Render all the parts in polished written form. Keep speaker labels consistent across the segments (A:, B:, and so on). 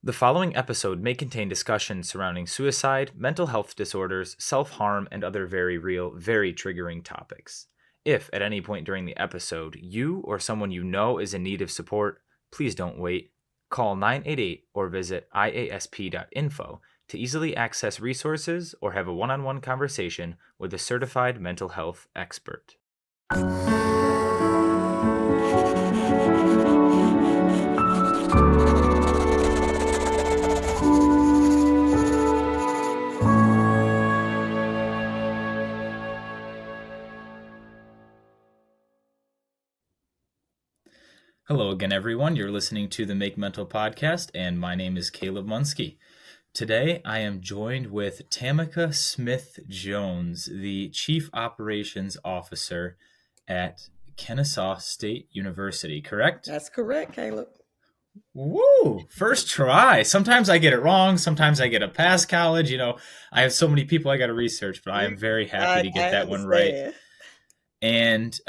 A: The following episode may contain discussions surrounding suicide, mental health disorders, self-harm, and other very real, very triggering topics. If, at any point during the episode, you or someone you know is in need of support, please don't wait. Call 988 or visit iasp.info to easily access resources or have a one-on-one conversation with a certified mental health expert. Hello again, everyone. You're listening to the Make Mental podcast, and my name is Caleb Munski. Today, I am joined with Tamica Smith Jones, the Chief Operations Officer at Kennesaw State University, correct?
B: That's correct, Caleb.
A: Woo! First try. Sometimes I get it wrong. Sometimes I get a pass college. You know, I have so many people I got to research, but I am very happy to get that one right. And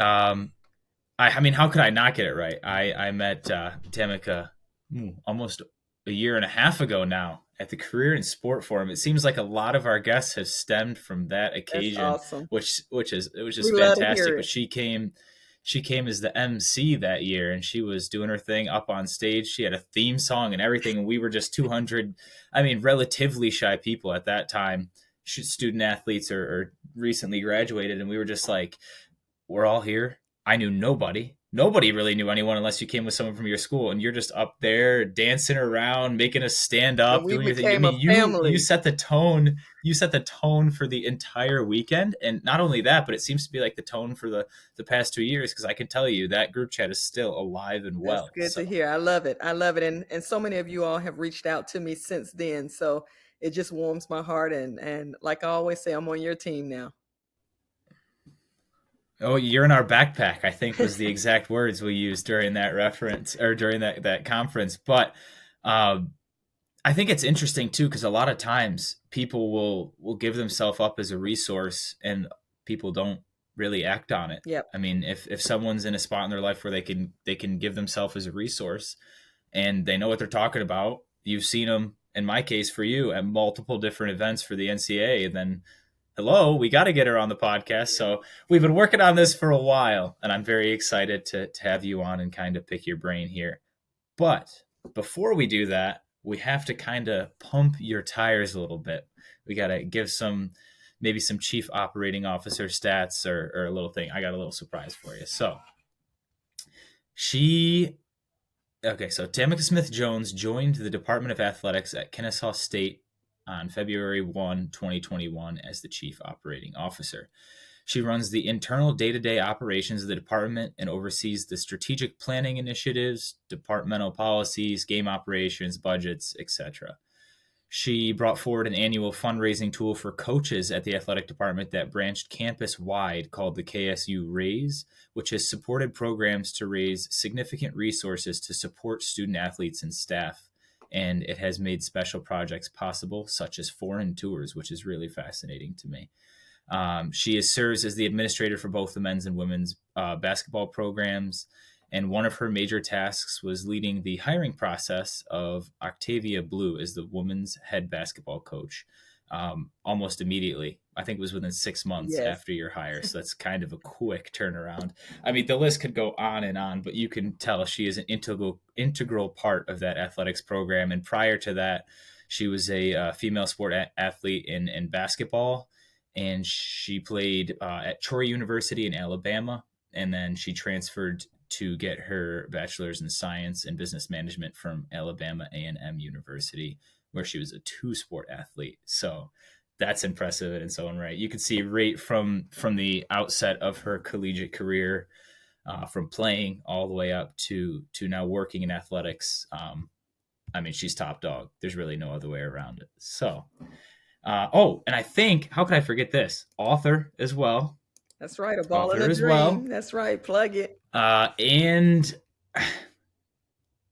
A: I mean, how could I not get it right? I met Tamica almost a year and a half ago now at the Career and Sport Forum. It seems like a lot of our guests have stemmed from that occasion,
B: awesome.
A: which is fantastic. But she came as the MC that year, and she was doing her thing up on stage. She had a theme song and everything, and we were just 200, relatively shy people at that time, student athletes or recently graduated, and we were just like, we're all here. I knew nobody. Nobody really knew anyone unless you came with someone from your school, and you're just up there dancing around, making us stand up, doing your thing. I mean, you set the tone. You set the tone for the entire weekend, and not only that, but it seems to be like the tone for the past 2 years. Because I can tell you that group chat is still alive and well.
B: That's good to hear. I love it. And so many of you all have reached out to me since then. So it just warms my heart. And like I always say, I'm on your team now.
A: Oh, you're in our backpack, I think was the exact words we used during that reference or during that conference. But I think it's interesting too, because a lot of times people will give themselves up as a resource and people don't really act on it.
B: Yep.
A: I mean, if someone's in a spot in their life where they can give themselves as a resource and they know what they're talking about, you've seen them, in my case for you, at multiple different events for the NCAA, and then hello, we got to get her on the podcast. So we've been working on this for a while, and I'm very excited to have you on and kind of pick your brain here. But before we do that, we have to kind of pump your tires a little bit. We got to give maybe some chief operating officer stats or a little thing. I got a little surprise for you. So Tamica Smith Jones joined the Department of Athletics at Kennesaw State on February 1, 2021 as the Chief Operating Officer. She runs the internal day-to-day operations of the department and oversees the strategic planning initiatives, departmental policies, game operations, budgets, etc. She brought forward an annual fundraising tool for coaches at the athletic department that branched campus-wide called the KSU Raise, which has supported programs to raise significant resources to support student athletes and staff. And it has made special projects possible, such as foreign tours, which is really fascinating to me. She serves as the administrator for both the men's and women's basketball programs. And one of her major tasks was leading the hiring process of Octavia Blue as the women's head basketball coach almost immediately. I think it was within 6 months after your hire. So that's kind of a quick turnaround. I mean, the list could go on and on, but you can tell she is an integral part of that athletics program. And prior to that, she was a female sport athlete in basketball. And she played at Troy University in Alabama. And then she transferred to get her bachelor's in science and business management from Alabama A&M University, where she was a two-sport athlete. So that's impressive in its own right. You can see right from the outset of her collegiate career, from playing all the way up to now working in athletics. I mean, she's top dog. There's really no other way around it. So, and I think, how could I forget this? Author as well.
B: That's right. A ball in a dream. Well. That's right. Plug it.
A: And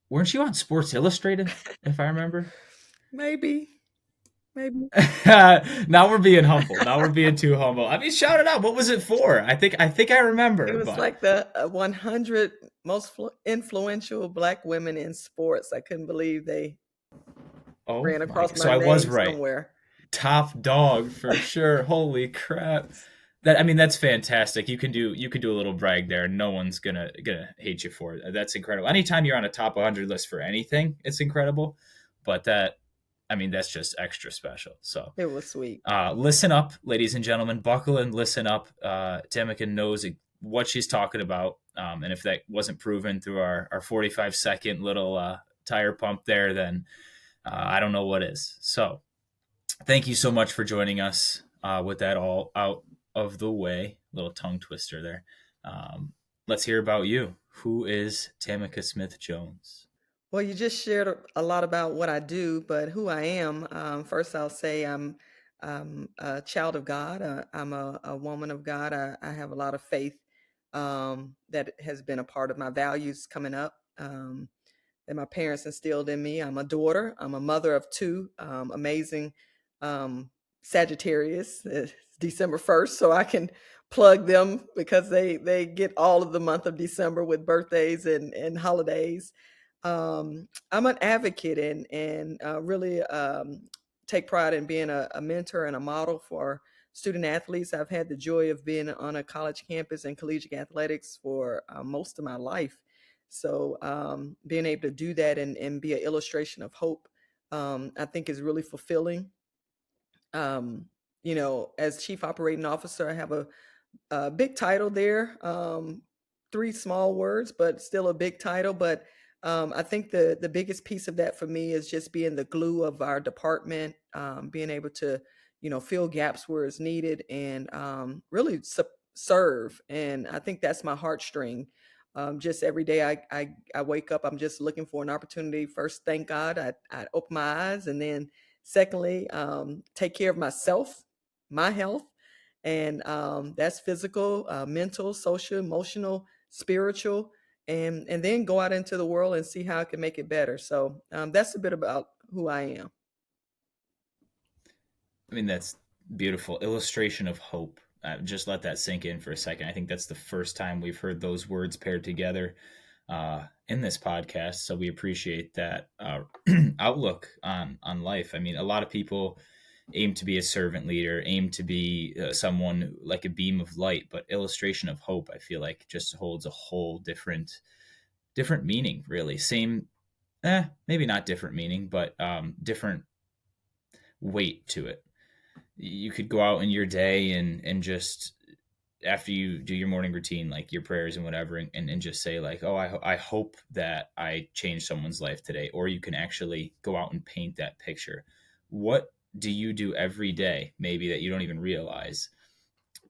A: weren't you on Sports Illustrated, if I remember?
B: Maybe.
A: Now we're being humble. Now we're being too humble. I mean, shout it out. What was it for? I think I remember.
B: It was like the 100 most influential Black women in sports. I couldn't believe they
A: Oh
B: ran
A: my!
B: across
A: So
B: my
A: I was
B: name
A: right.
B: somewhere.
A: Top dog for sure. Holy crap! That I mean, that's fantastic. You can do a little brag there. No one's gonna hate you for it. That's incredible. Anytime you're on a top 100 list for anything, it's incredible. But that, I mean, that's just extra special. So
B: It was sweet.
A: listen up, ladies and gentlemen. Buckle and listen up. Tamica knows what she's talking about. And if that wasn't proven through our 45-second little tire pump there, then I don't know what is. So thank you so much for joining us with that all out of the way. Little tongue twister there. Let's hear about you. Who is Tamica Smith Jones?
B: Well, you just shared a lot about what I do, but who I am. First, I'll say I'm a child of God. I'm a woman of God. I have a lot of faith that has been a part of my values coming up. That my parents instilled in me. I'm a daughter. I'm a mother of two amazing um, Sagittarius. It's December 1st, so I can plug them because they get all of the month of December with birthdays and holidays. I'm an advocate and really take pride in being a mentor and a model for student athletes. I've had the joy of being on a college campus and collegiate athletics for most of my life. So being able to do that and be an illustration of hope, I think is really fulfilling. Um, as chief operating officer, I have a big title there. Three small words, but still a big title. But I think the biggest piece of that for me is just being the glue of our department, being able to fill gaps where it's needed, and really serve. And I think that's my heartstring. Just every day I wake up, I'm just looking for an opportunity. First, thank God I open my eyes, and then secondly, take care of myself, my health, and that's physical, mental, social, emotional, spiritual, and then go out into the world and see how I can make it better. So that's a bit about who I am.
A: I mean, that's beautiful illustration of hope. Just let that sink in for a second. I think that's the first time we've heard those words paired together in this podcast. So we appreciate that outlook on life. I mean, a lot of people aim to be a servant leader, aim to be someone like a beam of light, but illustration of hope, I feel like, just holds a whole different meaning. Really, same, maybe not different meaning, but different weight to it. You could go out in your day and just after you do your morning routine, like your prayers and whatever, and just say like, oh, I hope that I change someone's life today. Or you can actually go out and paint that picture. What do you do every day, maybe that you don't even realize,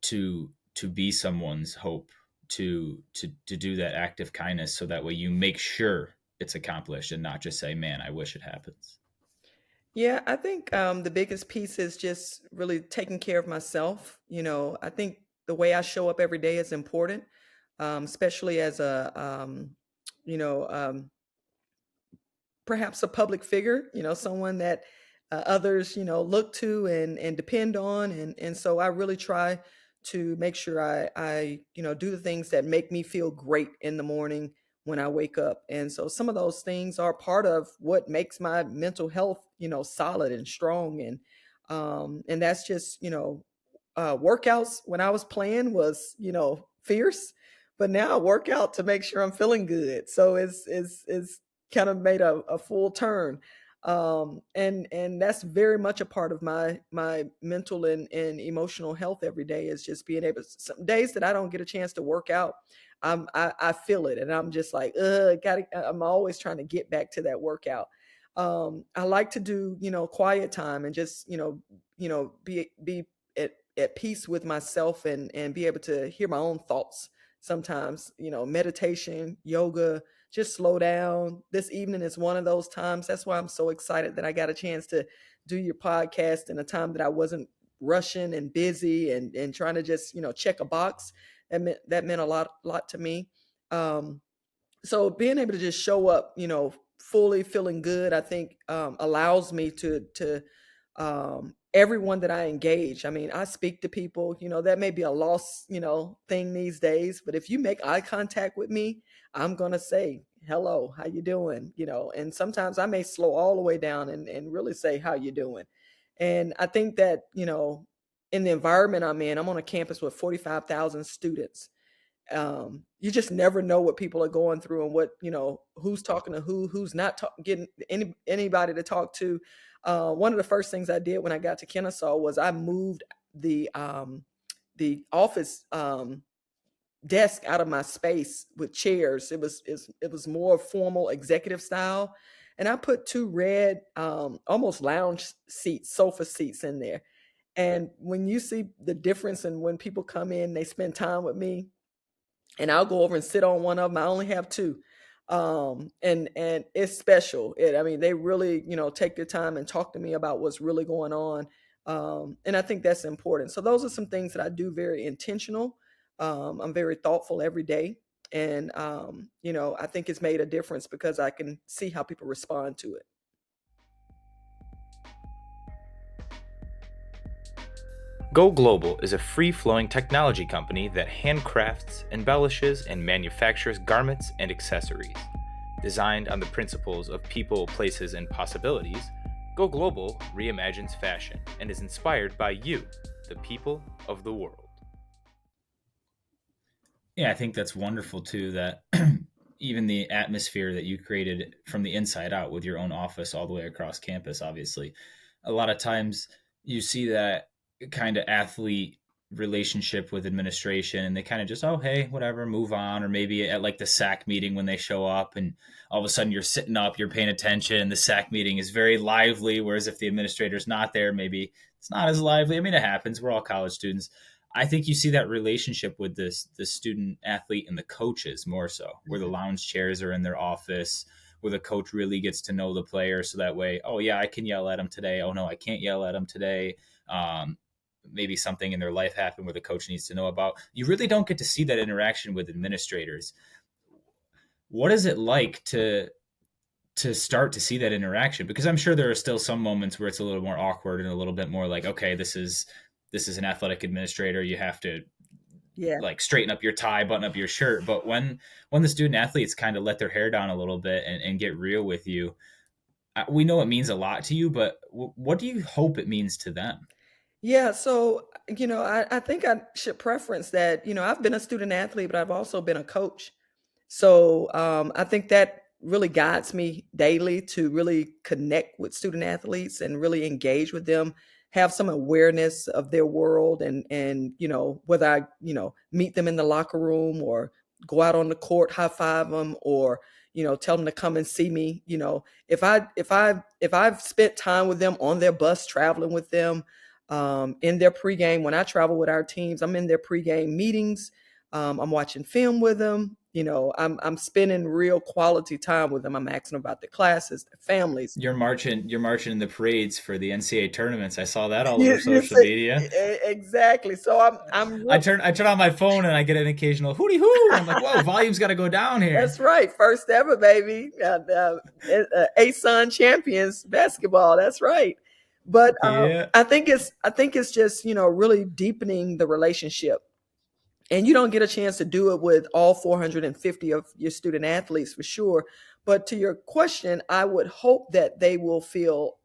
A: to be someone's hope, to do that act of kindness, so that way you make sure it's accomplished and not just say, man, I wish it happens.
B: Yeah, I think the biggest piece is just really taking care of myself. I think the way I show up every day is important, especially as you know, um, perhaps a public figure, someone that others, look to and depend on. And so I really try to make sure I do the things that make me feel great in the morning when I wake up. And so some of those things are part of what makes my mental health, solid and strong. And that's just, workouts when I was playing was, fierce, but now I work out to make sure I'm feeling good. So it's kind of made a full turn. And that's very much a part of my mental and emotional health every day is just being able some days that I don't get a chance to work out. I feel it and I'm just like, I'm always trying to get back to that workout. I like to do, quiet time and just, be at peace with myself and be able to hear my own thoughts sometimes, meditation, yoga, just slow down. This evening is one of those times. That's why I'm so excited that I got a chance to do your podcast in a time that I wasn't rushing and busy and trying to just, check a box. That meant a lot to me. So being able to just show up, fully feeling good, I think allows me to everyone that I engage. I mean, I speak to people, that may be a lost, thing these days, but if you make eye contact with me, I'm going to say, hello, how you doing? And sometimes I may slow all the way down and really say, how you doing? And I think that, in the environment I'm in, I'm on a campus with 45,000 students. You just never know what people are going through and what, who's talking to who's not getting anybody to talk to. One of the first things I did when I got to Kennesaw was I moved the office desk out of my space with chairs. It was more formal executive style, and I put two red, almost lounge seats, sofa seats in there. And when you see the difference in when people come in, they spend time with me, and I'll go over and sit on one of them. I only have two. And it's special. I mean, they really, take their time and talk to me about what's really going on. And I think that's important. So those are some things that I do very intentional. I'm very thoughtful every day. And, I think it's made a difference because I can see how people respond to it.
A: Go Global is a free-flowing technology company that handcrafts, embellishes, and manufactures garments and accessories. Designed on the principles of people, places, and possibilities, Go Global reimagines fashion and is inspired by you, the people of the world. Yeah, I think that's wonderful too, that even the atmosphere that you created from the inside out with your own office all the way across campus, obviously. A lot of times you see that kind of athlete relationship with administration and they kind of just, oh, hey, whatever, move on. Or maybe at like the SAC meeting when they show up and all of a sudden you're sitting up, you're paying attention, and the SAC meeting is very lively. Whereas if the administrator's not there, maybe it's not as lively. I mean, it happens. We're all college students. I think you see that relationship with the student athlete and the coaches more so, where the lounge chairs are in their office, where the coach really gets to know the player. So that way, oh yeah, I can yell at him today. Oh no, I can't yell at him today. Maybe something in their life happened where the coach needs to know about. You really don't get to see that interaction with administrators. What is it like to start to see that interaction? Because I'm sure there are still some moments where it's a little more awkward and a little bit more like, okay, this is an athletic administrator. You have to
B: Yeah.
A: like straighten up your tie, button up your shirt. But when the student athletes kind of let their hair down a little bit and get real with you, we know it means a lot to you, but what do you hope it means to them?
B: Yeah, so, I think I should preference that, I've been a student athlete, but I've also been a coach. So I think that really guides me daily to really connect with student athletes and really engage with them, have some awareness of their world, and whether I meet them in the locker room or go out on the court, high five them, or tell them to come and see me. If I've spent time with them on their bus, traveling with them, in their pregame, when I travel with our teams, I'm in their pregame meetings. I'm watching film with them. I'm spending real quality time with them. I'm asking about their classes, their families.
A: You're marching in the parades for the NCAA tournaments. I saw that all over
B: You
A: social
B: see,
A: media.
B: exactly. So I'm
A: I turn on my phone and I get an occasional hooty hoo, and I'm like, whoa, volume's got to go down here.
B: That's right. First ever, baby. ASUN champions basketball. That's right. But
A: Yeah.
B: I think it's just really deepening the relationship. And you don't get a chance to do it with all 450 of your student athletes for sure. But to your question, I would hope that they will feel,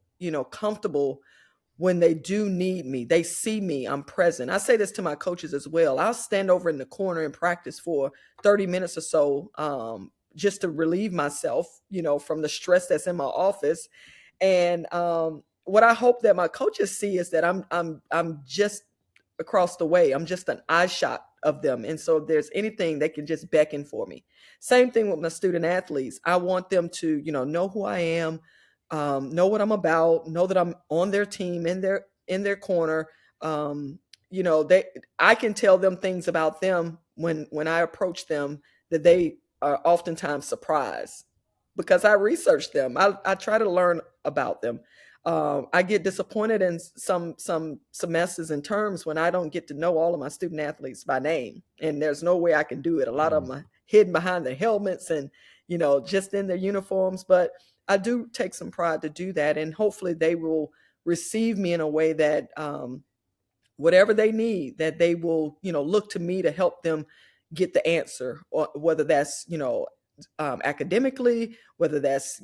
B: comfortable when they do need me. They see me, I'm present. I say this to my coaches as well. I'll stand over in the corner and practice for 30 minutes or so, just to relieve myself, from the stress that's in my office. And what I hope that my coaches see is that I'm just across the way. I'm just an eye shot of them. And so if there's anything, they can just beckon for me. Same thing with my student athletes. I want them to, know who I am, know what I'm about, know that I'm on their team, in their corner. Um, they I can tell them things about them when I approach them that they are oftentimes surprised because I research them. I try to learn about them. I get disappointed in some semesters and terms when I don't get to know all of my student athletes by name, and there's no way I can do it. A lot of them are hidden behind their helmets and just in their uniforms, but I do take some pride to do that, and hopefully they will receive me in a way that whatever they need, that they will look to me to help them get the answer, or whether that's academically, whether that's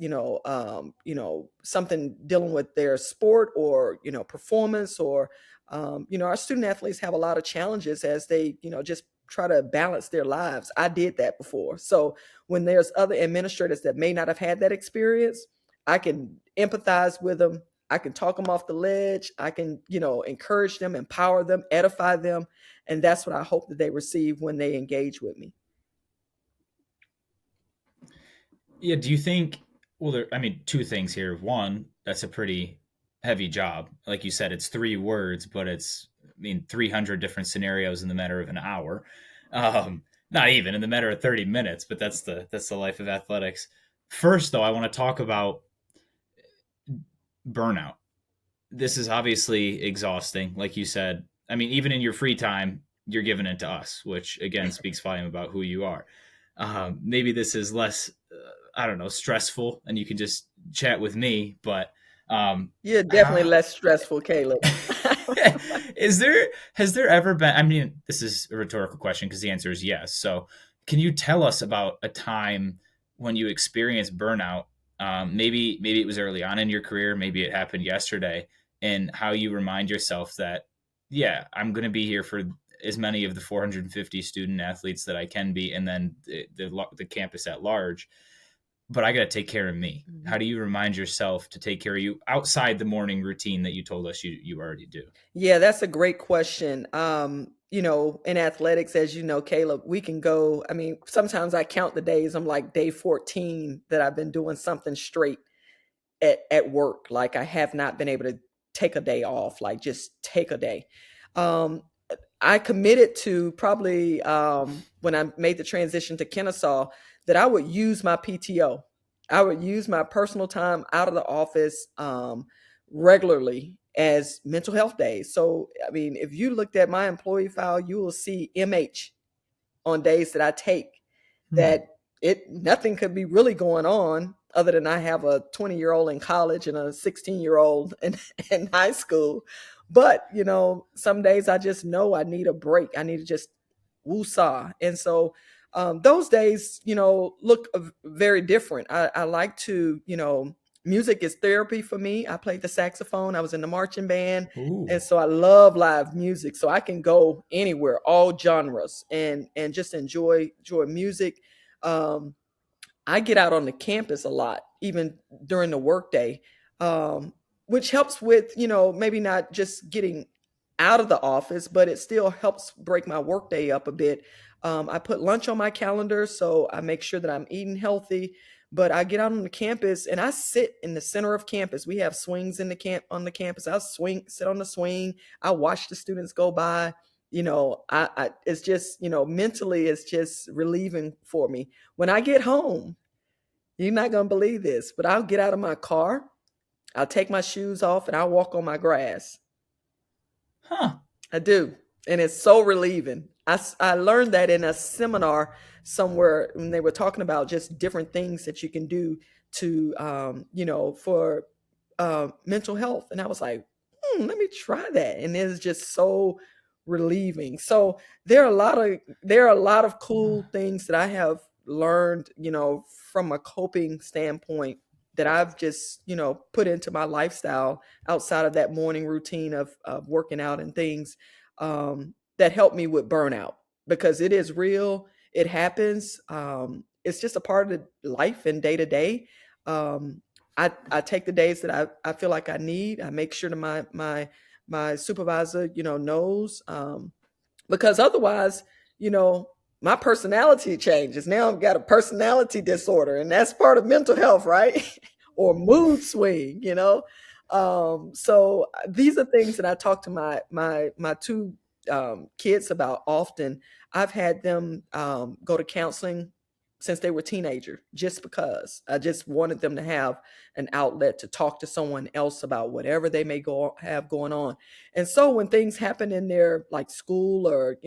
B: something dealing with their sport or performance, or our student athletes have a lot of challenges as they just try to balance their lives. I did that before. So when there's other administrators that may not have had that experience, I can empathize with them. I can talk them off the ledge. I can, encourage them, empower them, edify them. And that's what I hope that they receive when they engage with me.
A: Yeah. Do you think? Well, I mean, two things here. One, that's a pretty heavy job. Like you said, it's 3 words, but it's, I mean, 300 different scenarios in the matter of an hour. Not even in the matter of 30 minutes, but that's the life of athletics. First, though, I want to talk about burnout. This is obviously exhausting, like you said. I mean, even in your free time, you're giving it to us, which again speaks volume about who you are. Maybe this is less, I don't know, stressful, and you can just chat with me. But
B: You're definitely
A: how
B: less stressful, Caleb.
A: is there has there ever been? I mean, this is a rhetorical question because the answer is yes. So, can you tell us about a time when you experienced burnout? Maybe it was early on in your career, maybe it happened yesterday, and how you remind yourself that, yeah, I'm going to be here for as many of the 450 student athletes that I can be, and then the campus at large. But I got to take care of me. How
B: Mhm.
A: do you remind yourself to take care of you outside the morning routine that you told us you already do?
B: Yeah, that's a great question. In athletics, as you know, Caleb, we can go. I mean, sometimes I count the days. I'm like day 14 that I've been doing something straight at work. Like I have not been able to take a day off, like just take a day. Um, I committed to probably when I made the transition to Kennesaw that I would use my PTO. I would use my personal time out of the office regularly as mental health days. So, I mean, if you looked at my employee file, you will see MH on days that I take
A: Hmm.
B: that it nothing could be really going on other than I have a 20-year-old in college and a 16-year-old in high school. But, some days I just know I need a break. I need to just woosah. And so those days, look very different. I like to, music is therapy for me. I played the saxophone. I was in the marching band. And
A: Ooh.
B: so I love live music. So I can go anywhere, all genres, and just enjoy music. Um, I get out on the campus a lot, even during the workday, um, which helps with, maybe not just getting out of the office, but it still helps break my workday up a bit. I put lunch on my calendar, so I make sure that I'm eating healthy. But I get out on the campus and I sit in the center of campus. We have swings in the camp on the campus. I sit on the swing. I watch the students go by. It's just, mentally, it's just relieving for me. When I get home, you're not going to believe this, but I'll get out of my car, I'll take my shoes off, and I'll walk on my grass.
A: Huh.
B: I do. And it's so relieving. I learned that in a seminar somewhere when they were talking about just different things that you can do to, for mental health. And I was like, let me try that. And it's just so relieving. So there are a lot of cool things that I have learned, from a coping standpoint that I've just, put into my lifestyle outside of that morning routine of working out and things that help me with burnout because it is real. It happens. It's just a part of life and day to day. Um, I take the days that I feel like I need. I make sure that my supervisor, knows because otherwise, you know, my personality changes. Now I've got a personality disorder, and that's part of mental health, right? Or mood swing, so these are things that I talk to my two kids about often. I've had them go to counseling since they were teenagers, just because I just wanted them to have an outlet to talk to someone else about whatever they may go have going on. And so when things happen in their like school or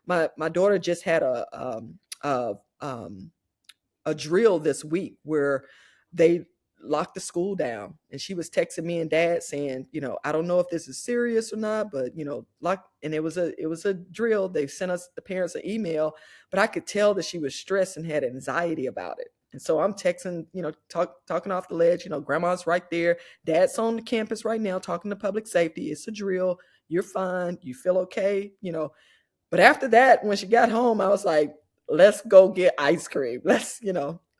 B: my daughter just had a drill this week where they locked the school down. And she was texting me and dad saying, I don't know if this is serious or not, but lock. And it was a drill. They sent us, the parents, an email, but I could tell that she was stressed and had anxiety about it. And so I'm texting, talking off the ledge, grandma's right there. Dad's on the campus right now talking to public safety. It's a drill. You're fine. You feel okay. But after that, when she got home, I was like, let's go get ice cream.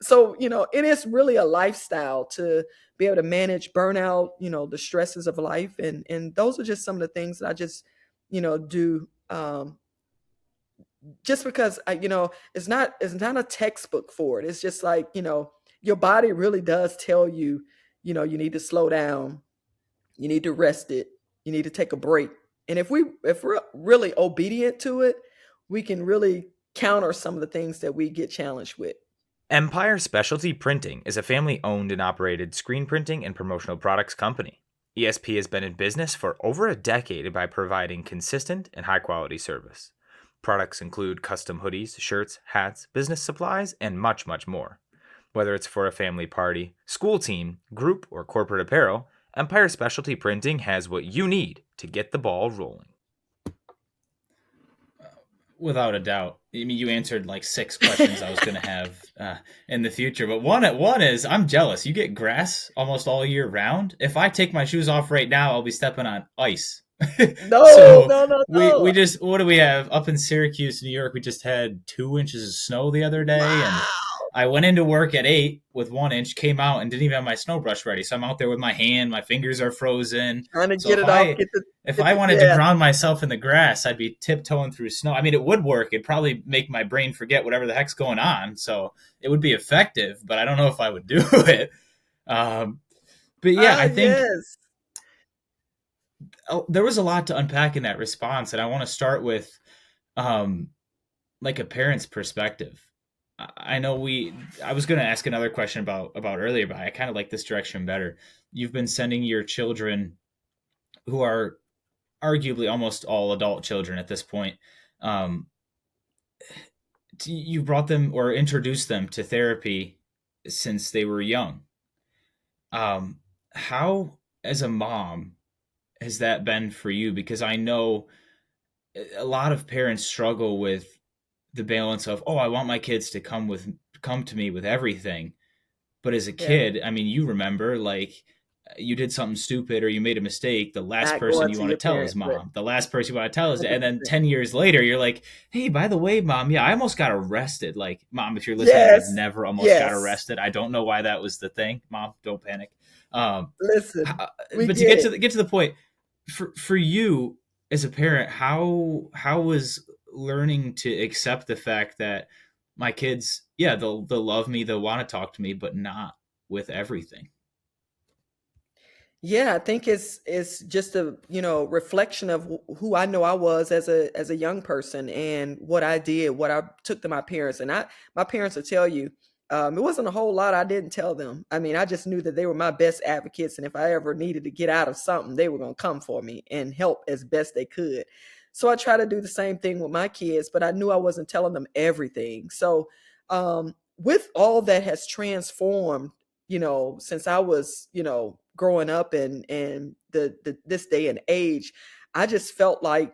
B: So, it is really a lifestyle to be able to manage burnout, the stresses of life. And those are just some of the things that I just, do. Just because it's not a textbook for it. It's just like, your body really does tell you, you need to slow down, you need to rest it, you need to take a break. And if we're really obedient to it, we can really counter some of the things that we get challenged with.
A: Empire Specialty Printing is a family-owned and operated screen printing and promotional products company. ESP has been in business for over a decade by providing consistent and high-quality service. Products include custom hoodies, shirts, hats, business supplies, and much, much more. Whether it's for a family party, school team, group, or corporate apparel, Empire Specialty Printing has what you need to get the ball rolling. Without a doubt. I mean, you answered like 6 questions I was going to have in the future. But one is, I'm jealous. You get grass almost all year round. If I take my shoes off right now, I'll be stepping on ice.
B: No,
A: So
B: no.
A: we just, what do we have up in Syracuse, New York? We just had 2 inches of snow the other day, and
B: Wow.
A: I went into work at 8 with 1 inch, came out and didn't even have my snow brush ready. So I'm out there with my hand, my fingers are frozen.
B: Trying to
A: So
B: get it off.
A: if I wanted to ground myself in the grass, I'd be tiptoeing through snow. I mean, it would work. It'd probably make my brain forget whatever the heck's going on. So it would be effective, but I don't know if I would do it. But yeah, I think
B: Yes.
A: there was a lot to unpack in that response, and I want to start with like a parent's perspective. I know I was going to ask another question about earlier, but I kind of like this direction better. You've been sending your children, who are arguably almost all adult children at this point, you brought them or introduced them to therapy since they were young. How, as a mom, has that been for you? Because I know a lot of parents struggle with the balance of, oh, I want my kids to come to me with everything. But as a
B: Yeah.
A: kid, I mean, you remember, like, you did something stupid or you made a mistake, the last
B: Not
A: person
B: going
A: you
B: to
A: want to
B: your
A: tell is
B: parents, but
A: mom. The last person you want to tell is, and then
B: 100%.
A: 10 years later, you're like, hey, by the way, mom, yeah, I almost got arrested. Like, mom, if you're listening, I've
B: Yes.
A: never almost got
B: Yes.
A: arrested. I don't know why that was the thing. Mom, don't panic. Um,
B: Listen, we
A: but to
B: get
A: get
B: it.
A: to the point, for you as a parent, how was learning to accept the fact that my kids, yeah, they'll love me, they'll want to talk to me, but not with everything.
B: Yeah, I think it's just a, reflection of who I know I was as a young person and what I did, what I took to my parents. And my parents will tell you, it wasn't a whole lot I didn't tell them. I mean, I just knew that they were my best advocates, and if I ever needed to get out of something, they were going to come for me and help as best they could. So I try to do the same thing with my kids, but I knew I wasn't telling them everything. So, with all that has transformed, since I was, growing up and this day and age, I just felt like,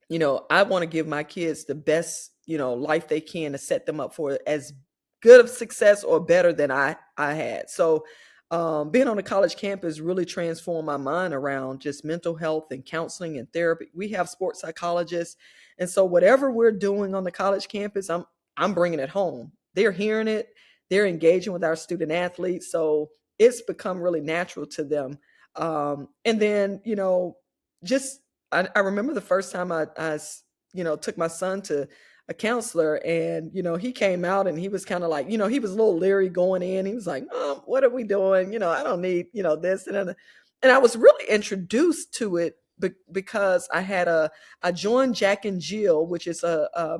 B: I want to give my kids the best, life they can to set them up for as good of success or better than I had. So, being on a college campus really transformed my mind around just mental health and counseling and therapy. We have sports psychologists, and so whatever we're doing on the college campus, I'm bringing it home. They're hearing it. They're engaging with our student athletes, so it's become really natural to them. And then, just I remember the first time took my son to a counselor, and he came out and he was kind of like, he was a little leery going in. He was like, Mom, what are we doing? I don't need this and I was really introduced to it because I joined Jack and Jill, which is a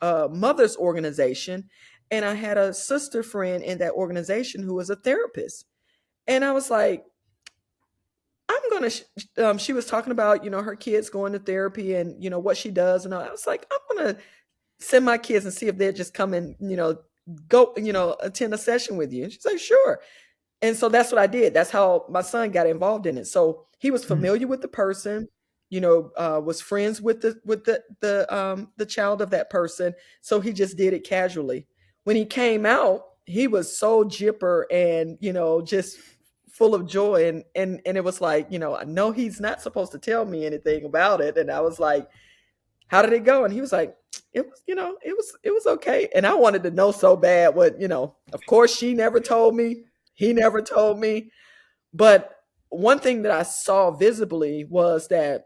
B: mother's organization, and I had a sister friend in that organization who was a therapist, and I was like, I'm gonna. She was talking about her kids going to therapy and what she does, and I was like, I'm gonna send my kids and see if they'll just come and go attend a session with you. And she's like, sure. And so that's what I did. That's how my son got involved in it. So he was
A: Hmm.
B: familiar with the person, was friends with the child of that person. So he just did it casually. When he came out, he was so jipper and just full of joy, and it was like, I know he's not supposed to tell me anything about it, and I was like, how did it go? And he was like, it was okay. And I wanted to know so bad what, of course she never told me. He never told me. But one thing that I saw visibly was that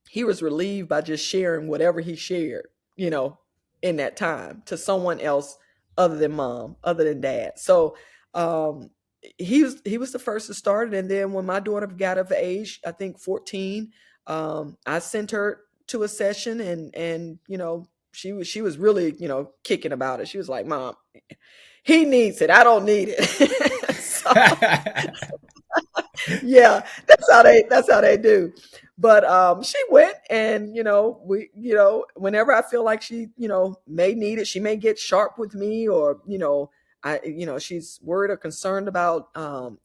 B: he was relieved by just sharing whatever he shared, you know, in that time to someone else other than mom, other than dad. So um he was the first to start it. And then when my daughter got of age, I think 14, I sent her to a session, and she was really, kicking about it. She was like, "Mom, he needs it. I don't need it." So yeah, that's how they do. But she went, and whenever I feel like she, may need it, she may get sharp with me, or she's worried or concerned about,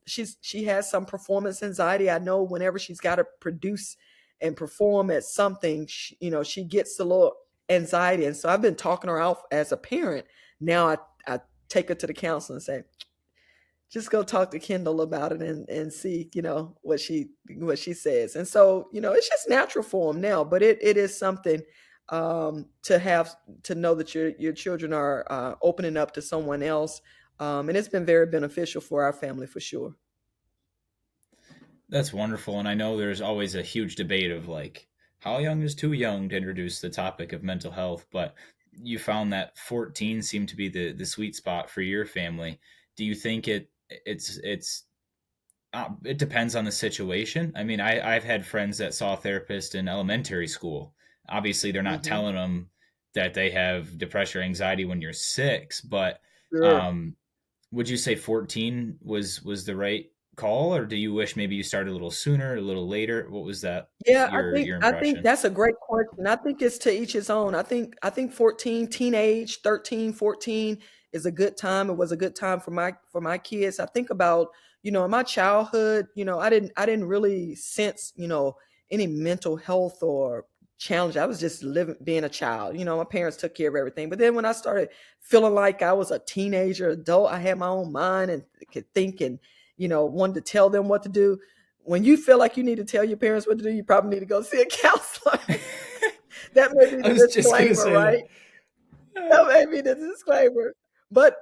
B: she has some performance anxiety. I know whenever she's got to produce and perform at something, she gets a little anxiety. And so I've been talking her out as a parent. Now I take her to the counselor and say, just go talk to Kendall about it, and see, what she says. And so, it's just natural for him now, but it is something, to know that your children are, opening up to someone else. And it's been very beneficial for our family, for sure.
A: That's wonderful. And I know there's always a huge debate of like, how young is too young to introduce the topic of mental health? But you found that 14 seemed to be the sweet spot for your family. Do you think it depends on the situation? I mean, I've had friends that saw a therapist in elementary school. Obviously, they're not
B: Hmm.
A: telling them that they have depression or anxiety when you're 6, but
B: Sure.
A: um, would you say 14 was the right call, or do you wish maybe you started a little sooner, a little later? What was that
B: Yeah, I
A: your
B: think
A: your
B: I think
A: impression?
B: that's a great question. I think it's to each his own. I think 14, teenage, 13, 14 is a good time. It was a good time for my kids. I think about, in my childhood, I didn't really sense, any mental health or challenge. I was just living being a child. My parents took care of everything. But then when I started feeling like I was a teenager, adult, I had my own mind and could think, and wanted to tell them what to do. When you feel like you need to tell your parents what to do, you probably need to go see a counselor. That may be
A: I
B: the
A: was just gonna
B: disclaimer,
A: say
B: right?
A: that.
B: That may be the disclaimer. But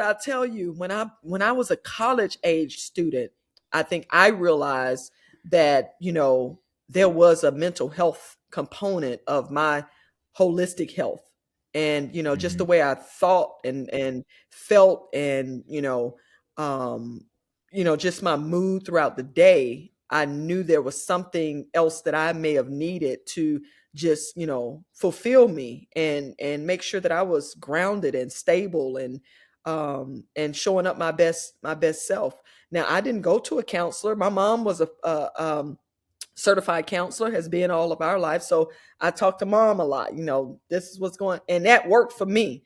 B: I tell you, when I was a college age student, I think I realized that, there was a mental health component of my holistic health. And, just the
A: Hmm.
B: way I thought and felt, and just my mood throughout the day, I knew there was something else that I may have needed to just, fulfill me, and make sure that I was grounded and stable, and showing up my best self. Now, I didn't go to a counselor. My mom was a certified counselor, has been all of our life. So I talked to mom a lot. This is what's going, and that worked for me.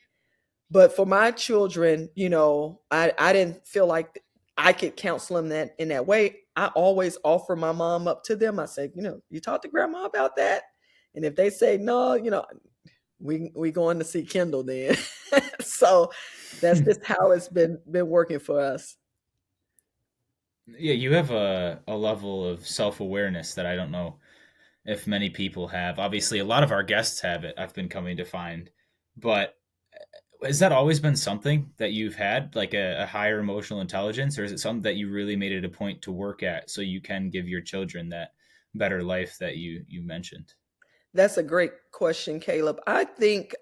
B: But for my children, I didn't feel like I could counsel them that in that way. I always offer my mom up to them. I say, you talk to grandma about that, and if they say no, we going to see Kendall then. So that's just how it's been working for us.
A: Yeah, you have a level of self awareness that I don't know if many people have. Obviously, a lot of our guests have it. I've been coming to find, but has that always been something that you've had, like a higher emotional intelligence, or is it something that you really made it a point to work at so you can give your children that better life that you mentioned?
B: That's a great question, Caleb. I think,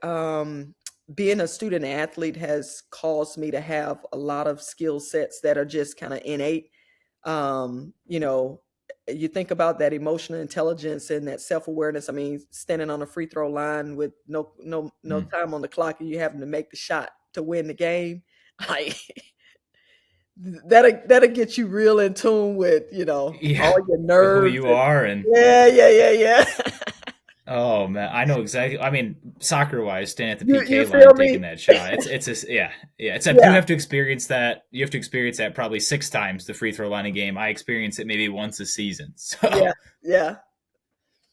B: being a student athlete has caused me to have a lot of skill sets that are just kind of innate. Um, you know, you think about that emotional intelligence and that self awareness. I mean, standing on a free throw line with no
A: Mm.
B: time on the clock, and you having to make the shot to win the game, like that'll get you real in tune with, all
A: Yeah,
B: your
A: with who
B: nerves.
A: you
B: And
A: are, and
B: yeah, yeah, yeah, yeah.
A: Oh man, I know exactly. I mean, soccer wise, standing at the
B: You
A: PK
B: feel
A: line taking
B: me?
A: that shot. Yeah, yeah. Except you
B: Yeah,
A: have to experience that. You have to experience that probably 6 times the free throw line a game. I experience it maybe once a season.
B: yeah,
A: So
B: yeah.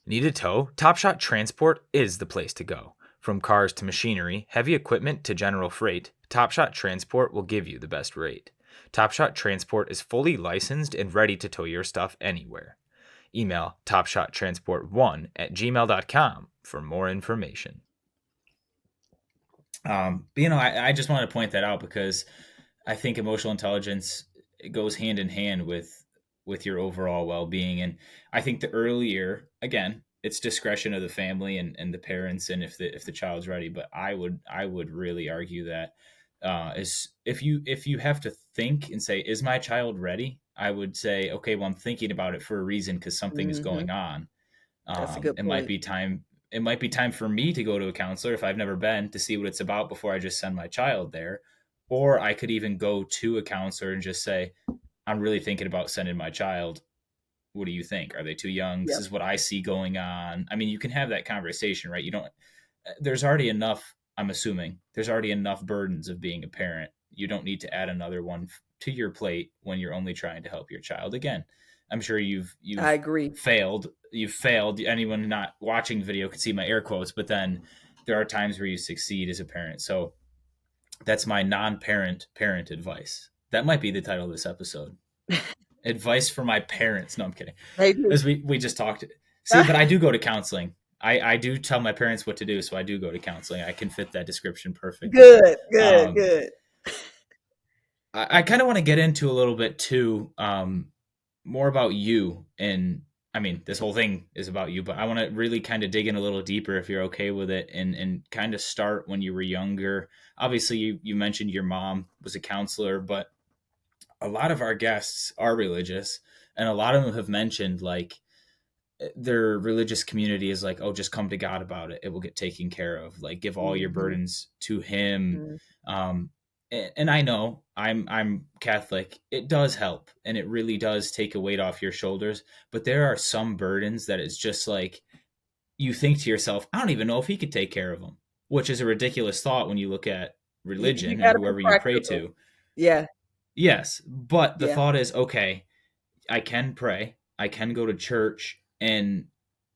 C: Need a tow? Top Shot Transport is the place to go. From cars to machinery, heavy equipment to general freight, Top Shot Transport will give you the best rate. Top Shot Transport is fully licensed and ready to tow your stuff anywhere. Email topshottransport1@gmail.com for more information.
A: I just want to point that out because I think emotional intelligence goes hand in hand with your overall well being, and I think the earlier, again, it's discretion of the family and the parents, and if the child's ready. But I would really argue that is if you have to think and say, is my child ready? I would say, okay, well, I'm thinking about it for a reason because something is
B: Hmm.
A: going on.
B: That's a good
A: It might
B: point.
A: be time. It might be time for me to go to a counselor if I've never been to see what it's about before I just send my child there. Or I could even go to a counselor and just say, I'm really thinking about sending my child. What do you think? Are they too young? This
B: Yep,
A: is what I see going on. I mean, you can have that conversation, right? You don't, there's already enough, I'm assuming, there's already enough burdens of being a parent. You don't need to add another one to your plate when you're only trying to help your child. Again, I'm sure you've
B: I
A: you've
B: agree.
A: failed. You've failed. Anyone not watching the video can see my air quotes, but then there are times where you succeed as a parent. So that's my non-parent parent advice. That might be the title of this episode. Advice for my parents. No, I'm kidding.
B: Maybe.
A: As we just talked. See, but I do go to counseling. I do tell my parents what to do, so I do go to counseling. I can fit that description perfectly.
B: Good, good,
A: Um,
B: good.
A: I kind of want to get into a little bit too, more about you. And I mean, this whole thing is about you, but I want to really kind of dig in a little deeper if you're okay with it, and kind of start when you were younger. Obviously, you mentioned your mom was a counselor, but a lot of our guests are religious, and a lot of them have mentioned like their religious community is like, oh, just come to God about it, it will get taken care of, like give all your
B: Hmm.
A: burdens to him.
B: Hmm.
A: Um and I know I'm Catholic, it does help and it really does take a weight off your shoulders, but there are some burdens that it's just like you think to yourself, I don't even know if he could take care of them, which is a ridiculous thought when you look at
B: You
A: religion and
B: got to be
A: whoever you pray
B: practical.
A: to.
B: Yeah,
A: Yes, but the
B: yeah,
A: thought is, okay, I can pray, I can go to church, and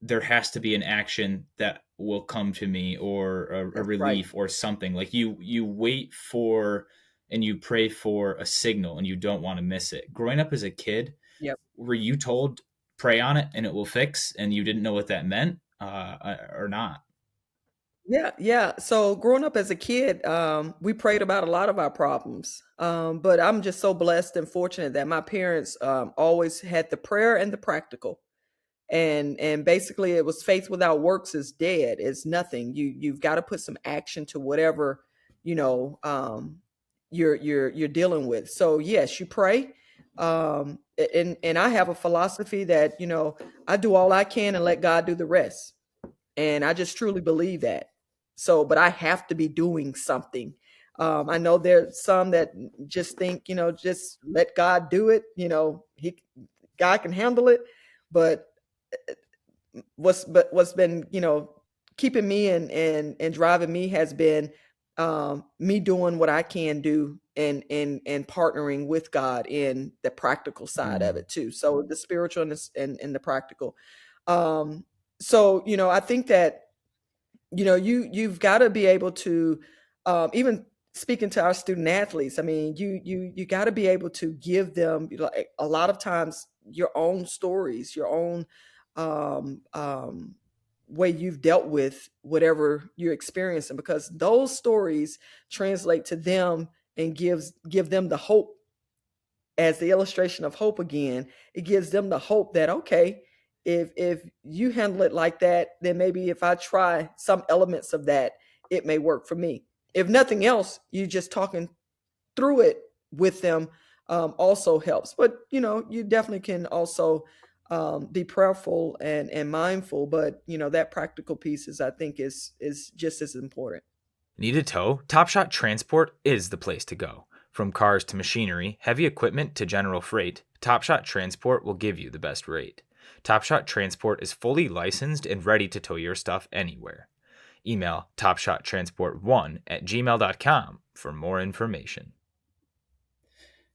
A: there has to be an action that will come to me, or a
B: that's right.
A: relief or something. Like you wait for and you pray for a signal and you don't want to miss it. Growing up as a kid,
B: Yep.
A: were you told pray on it and it will fix, and you didn't know what that meant, or not?
B: Yeah, yeah. So growing up as a kid, we prayed about a lot of our problems. But I'm just so blessed and fortunate that my parents always had the prayer and the practical. And basically it was faith without works is dead. It's nothing. You've got to put some action to whatever, you know, you're dealing with. So yes, you pray. And I have a philosophy that, I do all I can and let God do the rest. And I just truly believe that. So, but I have to be doing something. I know there's some that just think, just let God do it. God can handle it. But what's been, keeping me and driving me has been me doing what I can do and partnering with God in the practical side of
A: Mm.
B: it too. So the spiritual and the practical. Um, so I think that you've got to be able to even speaking to our student athletes. I mean, you got to be able to give them, like, a lot of times your own stories, your own um, um, way you've dealt with whatever you're experiencing, because those stories translate to them and give them the hope, as the illustration of hope again. It gives them the hope that, okay, if you handle it like that, then maybe if I try some elements of that, it may work for me. If nothing else, you just talking through it with them also helps. But you definitely can also be prayerful and mindful. But that practical piece is, I think, is just as important.
C: Need a tow? Top Shot Transport is the place to go. From cars to machinery, heavy equipment to general freight, Top Shot Transport will give you the best rate. Top Shot Transport is fully licensed and ready to tow your stuff anywhere. Email topshottransport1@gmail.com for more information.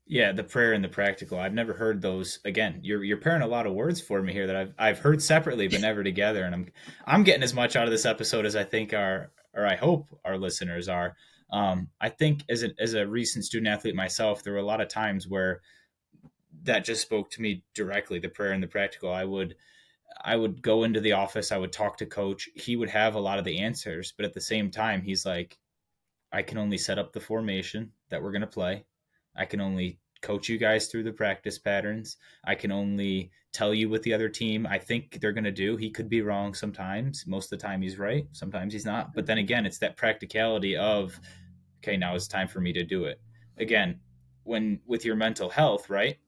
A: Yeah, the prayer and the practical. I've never heard those. Again, you're pairing a lot of words for me here that I've heard separately but never together, and I'm getting as much out of this episode as I think or I hope our listeners are. I think as a recent student athlete myself, there were a lot of times where that just spoke to me directly. The prayer and the practical. I would go into the office. I would talk to coach. He would have a lot of the answers, but at the same time, he's like, I can only set up the formation that we're going to play. I can only coach you guys through the practice patterns. I can only tell you what the other team I think they're going to do. He could be wrong sometimes. Most of the time he's right. Sometimes he's not. But then again, it's that practicality of, okay, now it's time for me to do it. Again, when with your mental health, right?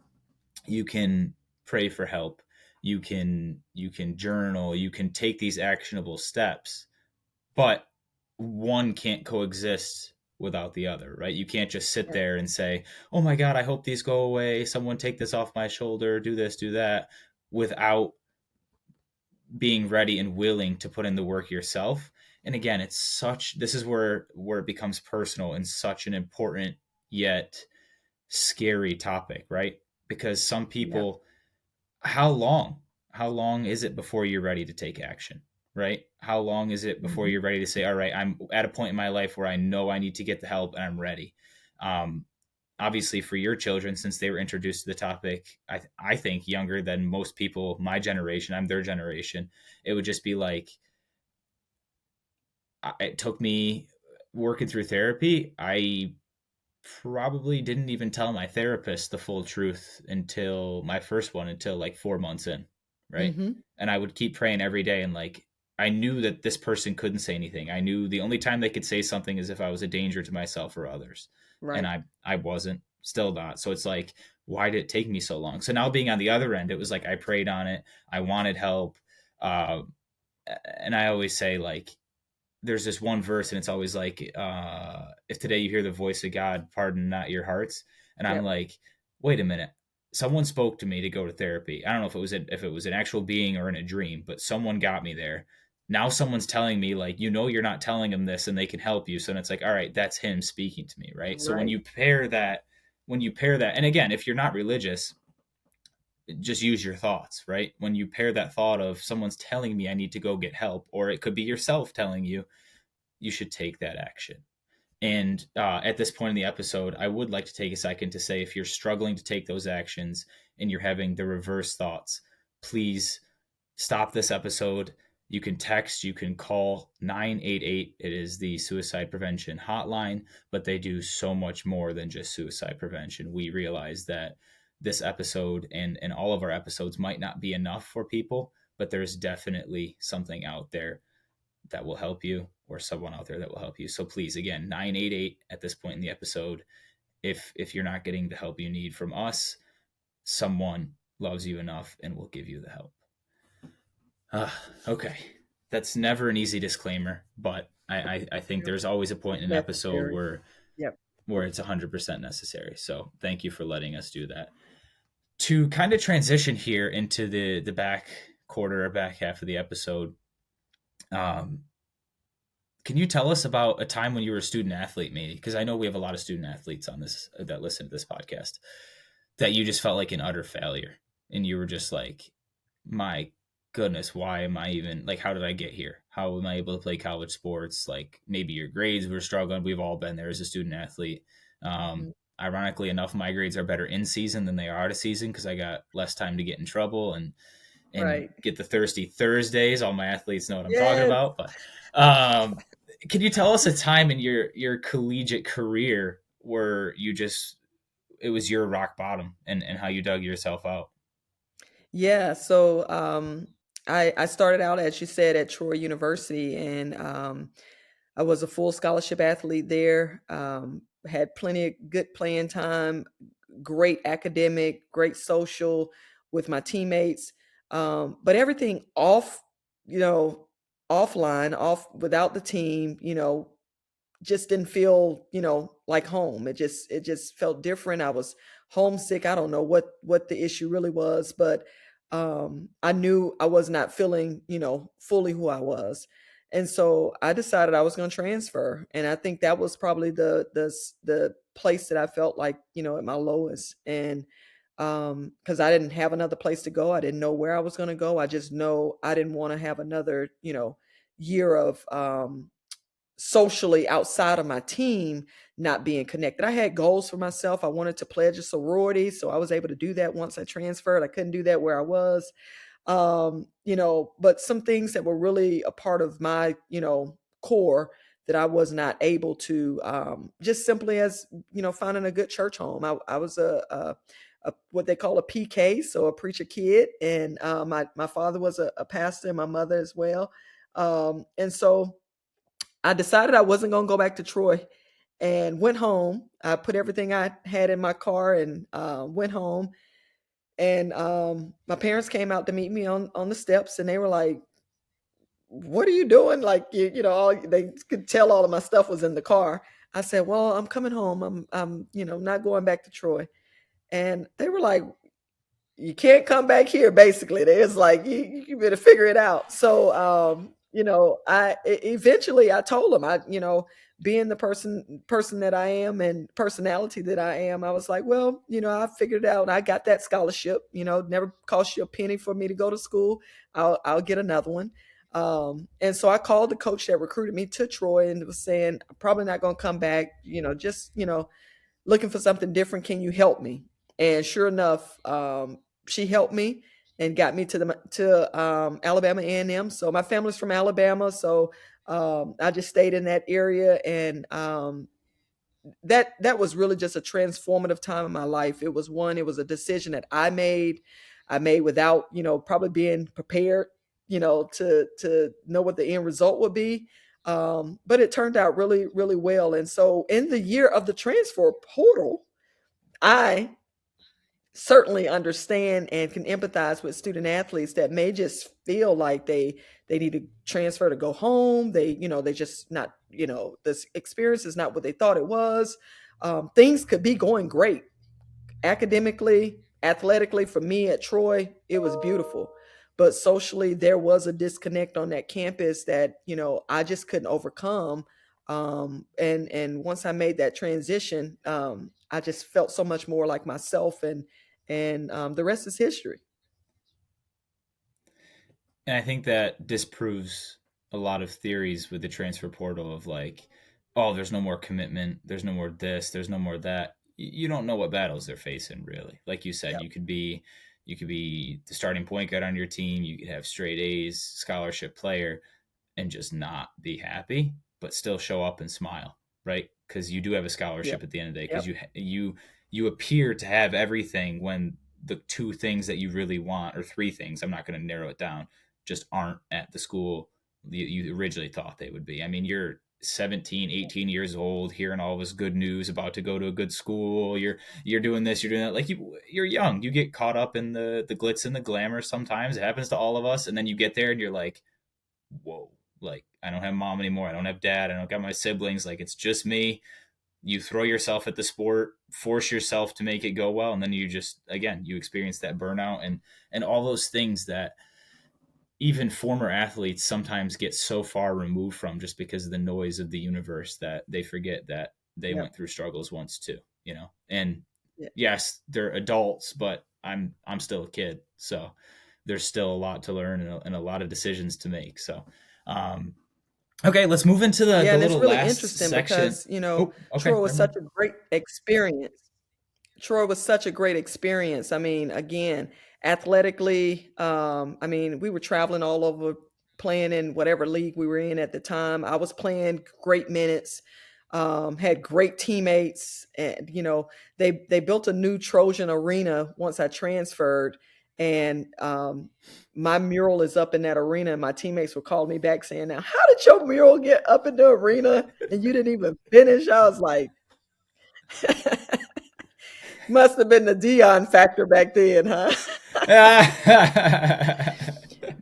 A: You can pray for help. You can journal. You can take these actionable steps. But one can't coexist without the other, right? You can't just sit there and say, oh my God, I hope these go away. Someone take this off my shoulder, do this, do that, without being ready and willing to put in the work yourself. And again, this is where it becomes personal and such an important yet scary topic, right? Because some
B: Yeah.
A: people, how long? How long is it before you're ready to take action? Right? How long is it before
B: Mhm.
A: you're ready to say, all right, I'm at a point in my life where I know I need to get the help and I'm ready? Um, Obviously, for your children, since they were introduced to the topic, I think younger than most people, my generation, I'm their generation, it would just be like, it took me working through therapy. I probably didn't even tell my therapist the full truth until my first one, until like 4 months in, right?
B: Mhm.
A: And I would keep praying every day, and like I knew that this person couldn't say anything. I knew the only time they could say something is if I was a danger to myself or others, and
B: Right.
A: I wasn't, still not. So it's like, why did it take me so long? So now being on the other end, it was like I prayed on it, I wanted help, uh, and I always say like there's this one verse and it's always like, if today you hear the voice of God, pardon not your hearts. And I'm
B: Yep.
A: like, wait a minute. Someone spoke to me to go to therapy. I don't know if it was an actual being or in a dream, but someone got me there. Now someone's telling me like, you're not telling them this and they can help you. So then it's like, all right, that's him speaking to me. Right. So
B: Right.
A: when you pair that, and again, if you're not religious, just use your thoughts, right? When you pair that thought of someone's telling me I need to go get help, or it could be yourself telling you, you should take that action. And at this point in the episode, I would like to take a second to say if you're struggling to take those actions and you're having the reverse thoughts, please stop this episode. You can text, you can call 988. It is the suicide prevention hotline, but they do so much more than just suicide prevention. We realize that this episode and all of our episodes might not be enough for people, but there's definitely something out there that will help you, or someone out there that will help you. So please, again, 988 at this point in the episode. If you're not getting the help you need from us, someone loves you enough and will give you the help. Okay. That's never an easy disclaimer, but I think
B: Yep.
A: there's always a point in an episode
B: Necessary. Yep.
A: where it's 100% necessary. So thank you for letting us do that. To kind of transition here into the back quarter or back half of the episode, um, can you tell us about a time when you were a student athlete, maybe? Because I know we have a lot of student athletes on this that listen to this podcast, that you just felt like an utter failure, and you were just like, "My goodness, why am I even like? How did I get here? How am I able to play college sports? Like maybe your grades were struggling. We've all been there as a student athlete.
B: Mhm.
A: Ironically enough, my grades are better in season than they are out of season because I got less time to get in trouble and
B: Right.
A: get the thirsty Thursdays. All my athletes know what I'm talking
B: Yes.
A: about. But um, can you tell us a time in your collegiate career where it was your rock bottom and how you dug yourself out?
B: Yeah. So I started out, as you said, at Troy University, and I was a full scholarship athlete there. Had plenty of good playing time, great academic, great social with my teammates. But everything off, you know, offline, off without the team, just didn't feel, like home. It just felt different. I was homesick. I don't know what the issue really was, but I knew I was not feeling, fully who I was. And so I decided I was going to transfer. And I think that was probably the place that I felt like, at my lowest. And because I didn't have another place to go, I didn't know where I was going to go. I just know I didn't want to have another, year of socially outside of my team not being connected. I had goals for myself. I wanted to pledge a sorority, so I was able to do that once I transferred. I couldn't do that where I was. But some things that were really a part of my, core that I was not able to, just simply as, finding a good church home. I was a what they call a PK, so a preacher kid, and my father was a pastor, and my mother as well. And so I decided I wasn't going to go back to Troy, and went home. I put everything I had in my car and went home. And my parents came out to meet me on the steps, and they were like, "What are you doing?" Like they could tell all of my stuff was in the car. I said, "Well, I'm coming home. I'm not going back to Troy." And they were like, "You can't come back here." Basically, they was like, you better figure it out. So eventually I told them, being the person that I am and personality that I am, I was like, well, I figured it out. I got that scholarship. Never cost you a penny for me to go to school. I'll get another one. And so I called the coach that recruited me to Troy and was saying, I'm probably not going to come back. Just looking for something different. Can you help me? And sure enough, she helped me and got me to Alabama A&M. So my family's from Alabama, so I just stayed in that area, and that was really just a transformative time in my life. It was a decision that I made without probably being prepared, to know what the end result would be. But it turned out really, really well. And so in the year of the transfer portal, I certainly understand and can empathize with student athletes that may just feel like they need to transfer to go home. They just not, this experience is not what they thought it was. Things could be going great academically, athletically. For me at Troy, it was beautiful, but socially there was a disconnect on that campus that I just couldn't overcome. And once I made that transition, I just felt so much more like myself, and the rest is history.
A: And I think that disproves a lot of theories with the transfer portal of like, oh, there's no more commitment, there's no more this, there's no more that. You don't know what battles they're facing really. Like you said,
B: Yep.
A: you could be the starting point guard on your team, you could have straight A's, scholarship player, and just not be happy, but still show up and smile, right? Because you do have a
B: Yep.
A: scholarship at the end of the day. Because
B: Yep.
A: you appear to have everything when the two things that you really want, or three things, I'm not going to narrow it down, just aren't at the school you originally thought they would be. I mean, you're 17, 18 years old, hearing all this good news, about to go to a good school. You're doing this, you're doing that. Like you're young. You get caught up in the glitz and the glamour sometimes. It happens to all of us. And then you get there and you're like, whoa, like I don't have mom anymore. I don't have dad. I don't got my siblings. Like it's just me. You throw yourself at the sport, force yourself to make it go well, and then you just again you experience that burnout and all those things that even former athletes sometimes get so far removed from just because of the noise of the universe that they forget that they
B: Yep.
A: went through struggles once too, you know. And
B: Yeah.
A: yes, they're adults, but I'm still a kid, so there's still a lot to learn and a lot of decisions to make. So, okay, let's move into the
B: Yeah,
A: the
B: and it's
A: little
B: really
A: last
B: interesting
A: section.
B: because,
A: Oh, okay,
B: Troy was
A: never mind.
B: such a great experience. Troy was such a great experience. I mean, again, athletically, I mean, we were traveling all over, playing in whatever league we were in at the time. I was playing great minutes, had great teammates, and they built a new Trojan arena once I transferred, and my mural is up in that arena. And my teammates were calling me back saying, "Now, how did your mural get up in the arena and you didn't even finish?" I was like, must have been the Dion factor back then, huh?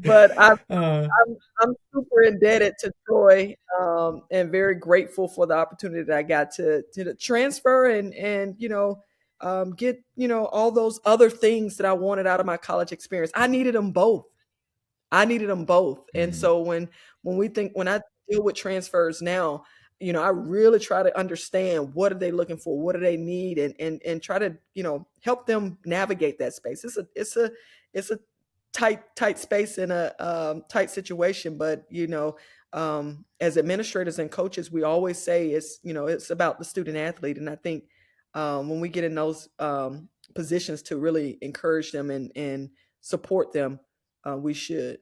B: But
A: uh,
B: I'm super indebted to Troy, and very grateful for the opportunity that I got to transfer, and get, all those other things that I wanted out of my college experience. I needed them both. And
A: Mhm.
B: so when I deal with transfers now, I really try to understand what are they looking for, what do they need, and try to, help them navigate that space. It's a tight space in a tight situation, but as administrators and coaches, we always say it's about the student athlete, and I think when we get in those positions to really encourage them and support them, we should.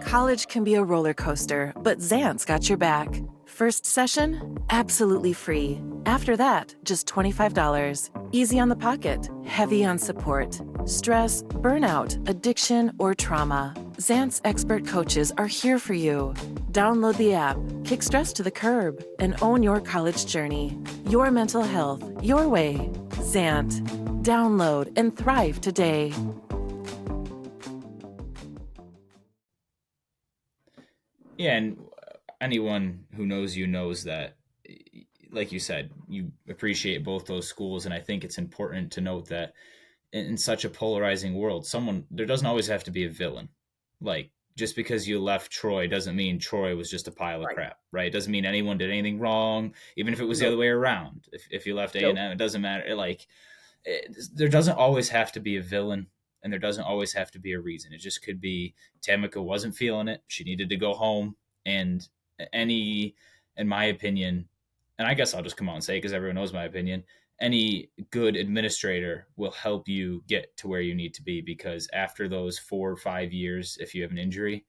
D: College can be a roller coaster, but Zant's got your back. First session? Absolutely free. After that, just $25. Easy on the pocket, heavy on support. Stress, burnout, addiction, or trauma. Zant's expert coaches are here for you. Download the app, kick stress to the curb, and own your college journey. Your mental health, your way. Zant. Download and thrive today.
A: Yeah, and anyone who knows you knows that, like you said, you appreciate both those schools, and I think it's important to note that in such a polarizing world, there doesn't always have to be a villain. Like, just because you left Troy doesn't mean Troy was just a pile of
B: Right.
A: crap, right? It doesn't mean anyone did anything wrong, even if it was the other
B: Nope.
A: way around. If you left
B: Nope.
A: A&M, it doesn't matter. There doesn't always have to be a villain, and there doesn't always have to be a reason. It just could be Tamica wasn't feeling it. She needed to go home. And any, in my opinion, and I guess I'll just come out and say it because everyone knows my opinion, any good administrator will help you get to where you need to be, because after those 4 or 5 years, if you have an injury,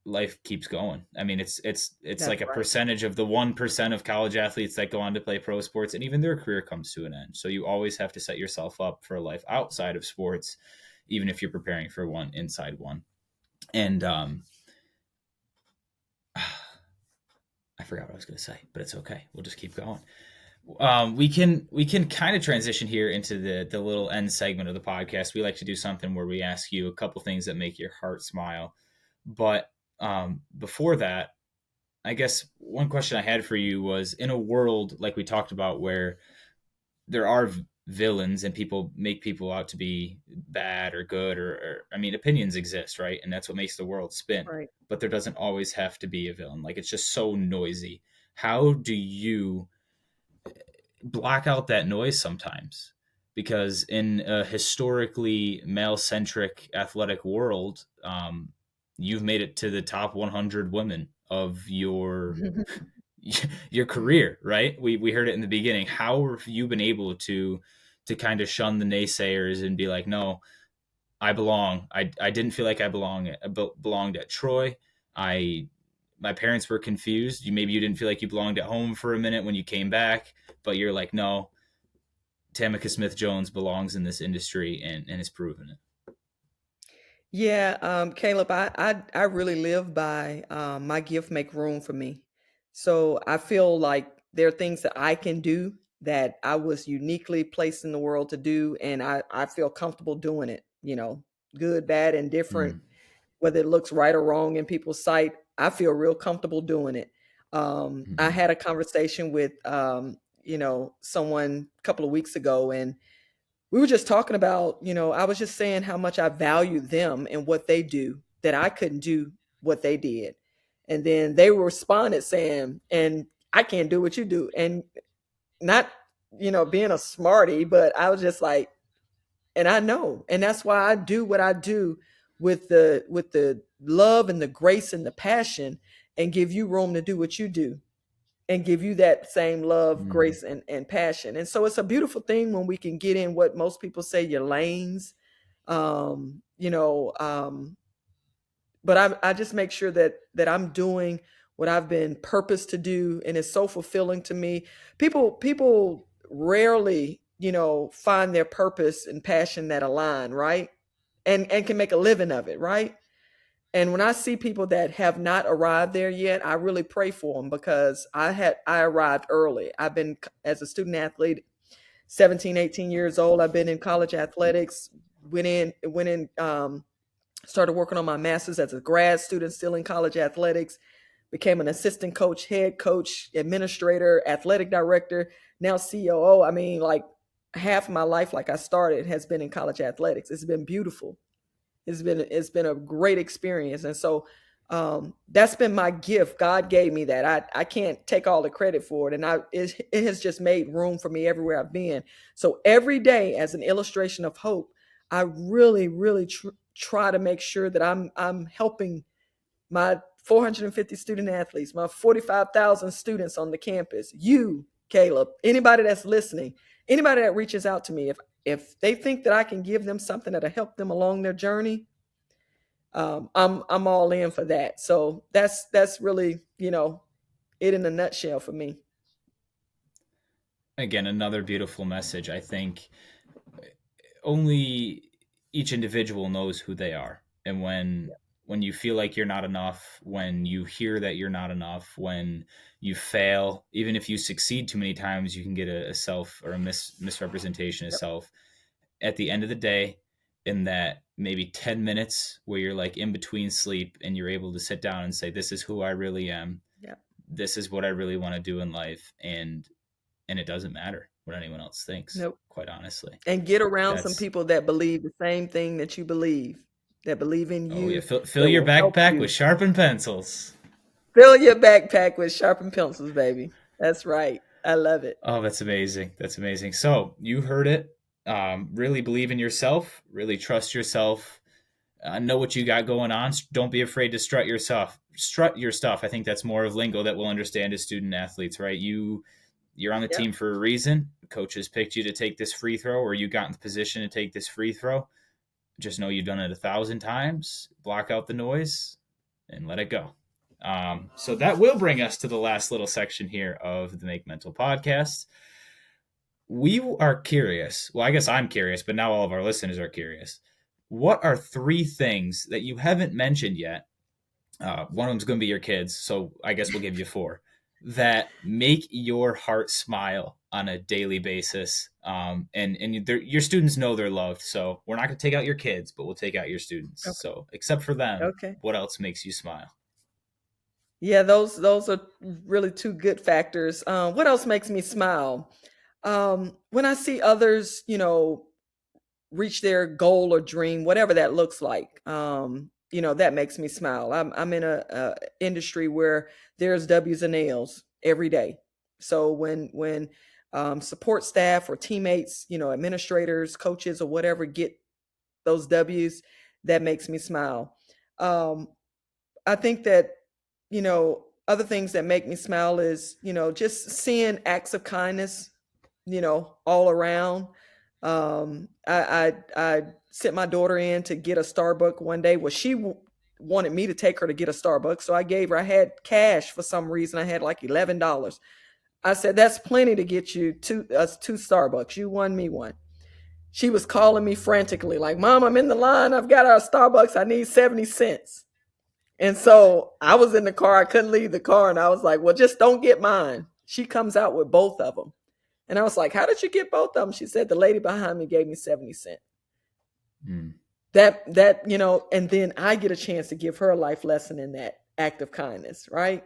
A: life keeps going. I mean, it's
B: That's
A: like a
B: right.
A: percentage of the 1% of college athletes that go on to play pro sports, and even their career comes to an end. So you always have to set yourself up for a life outside of sports, even if you're preparing for one inside one. And I forgot what I was going to say, but it's okay. We'll just keep going. We can kind of transition here into the little end segment of the podcast. We like to do something where we ask you a couple things that make your heart smile. But before that, I guess one question I had for you was, in a world like we talked about where there are villains and people make people out to be bad or good, or I mean, opinions exist, right? And that's what makes the world spin.
B: Right.
A: But there doesn't always have to be a villain. Like, it's just so noisy. How do you block out that noise sometimes? Because in a historically male-centric athletic world, you've made it to the top 100 women of your career, right? We heard it in the beginning. How have you been able to kind of shun the naysayers and be like, no, I belong. I didn't feel like I belonged at Troy. I My parents were confused. Maybe you didn't feel like you belonged at home for a minute when you came back, but you're like, no, Tamica Smith Jones belongs in this industry, and has proven it.
B: Yeah, Caleb, I really live by my gift make room for me. So I feel like there are things that I can do that I was uniquely placed in the world to do, and I feel comfortable doing it, good, bad, and different,
A: Mm,
B: whether it looks right or wrong in people's sight. I feel real comfortable doing it. I
A: mhm,
B: had a conversation with someone a couple of weeks ago, and we were just talking about, I was just saying how much I value them and what they do, that I couldn't do what they did. And then they responded saying, and I can't do what you do. And not, being a smarty, but I was just like, and I know. And that's why I do what I do with the love and the grace and the passion, and give you room to do what you do, and give you that same love,
A: mm,
B: grace, and passion. And so it's a beautiful thing when we can get in what most people say your lanes. Um, you know, um, but I just make sure that I'm doing what I've been purposed to do, and it's so fulfilling to me. People rarely, find their purpose and passion that align, right? And can make a living of it, right? And when I see people that have not arrived there yet, I really pray for them, because I arrived early. I've been, as a student athlete, 17, 18 years old. I've been in college athletics, went in, started working on my master's as a grad student, still in college athletics. became an assistant coach, head coach, administrator, athletic director, now COO. I mean, like half of my life, like I started, has been in college athletics. It's been beautiful. It's been a great experience. And so that's been my gift. God gave me that. I can't take all the credit for it. And it has just made room for me everywhere I've been. So every day, as an illustration of hope, I really, really try to make sure that I'm helping my 450 student athletes, my 45,000 students on the campus, you, Caleb, anybody that's listening, anybody that reaches out to me, if they think that I can give them something that'll help them along their journey, I'm all in for that. So that's really, it in a nutshell for me.
A: Again, another beautiful message. I think only each individual knows who they are. And when you feel like you're not enough, when you hear that you're not enough, when you fail, even if you succeed too many times, you can get a self or a misrepresentation of self. At the end of the day, in that maybe 10 minutes where you're like in between sleep and you're able to sit down and say, this is who I really am.
B: Yeah.
A: This is what I really want to do in life. And it doesn't matter what anyone else thinks, quite honestly.
B: And get around some people that believe the same thing that you believe, that believe in you.
A: Oh, yeah. Fill your backpack with sharpened pencils.
B: Fill your backpack with sharpened pencils, baby. That's right. I love it.
A: Oh, that's amazing. That's amazing. So you heard it. Really believe in yourself. Really trust yourself. Know what you got going on. Don't be afraid to strut your stuff. Strut your stuff. I think that's more of lingo that we'll understand as student athletes, right? You're on the team for a reason. Coaches picked you to take this free throw, or you got in the position to take this free throw. Just know you've done it 1,000 times. Block out the noise and let it go. So that will bring us to the last little section here of the Make Mental podcast. We are curious. Well, I guess I'm curious, but now all of our listeners are curious. What are 3 things that you haven't mentioned yet? One of them's going to be your kids, so I guess we'll give you 4 that make your heart smile on a daily basis. And your students know they're loved. So we're not going to take out your kids, but we'll take out your students. Okay. So except for them, what else makes you smile?
B: Yeah, those are really 2 good factors. What else makes me smile? When I see others, reach their goal or dream, whatever that looks like, that makes me smile. I'm in a industry where there's W's and L's every day. So when support staff or teammates, administrators, coaches, or whatever get those W's, that makes me smile. I think that, other things that make me smile is, just seeing acts of kindness, all around. I sent my daughter in to get a Starbucks one day. Well, she wanted me to take her to get a Starbucks. So I gave her, I had cash for some reason. I had like $11. I said, that's plenty to get you two Starbucks. You won, me one. She was calling me frantically like, Mom, I'm in the line. I've got our Starbucks. I need 70 cents. And so I was in the car. I couldn't leave the car. And I was like, well, just don't get mine. She comes out with both of them. And I was like, how did you get both of them? She said, the lady behind me gave me 70 cents. That, and then I get a chance to give her a life lesson in that act of kindness. Right.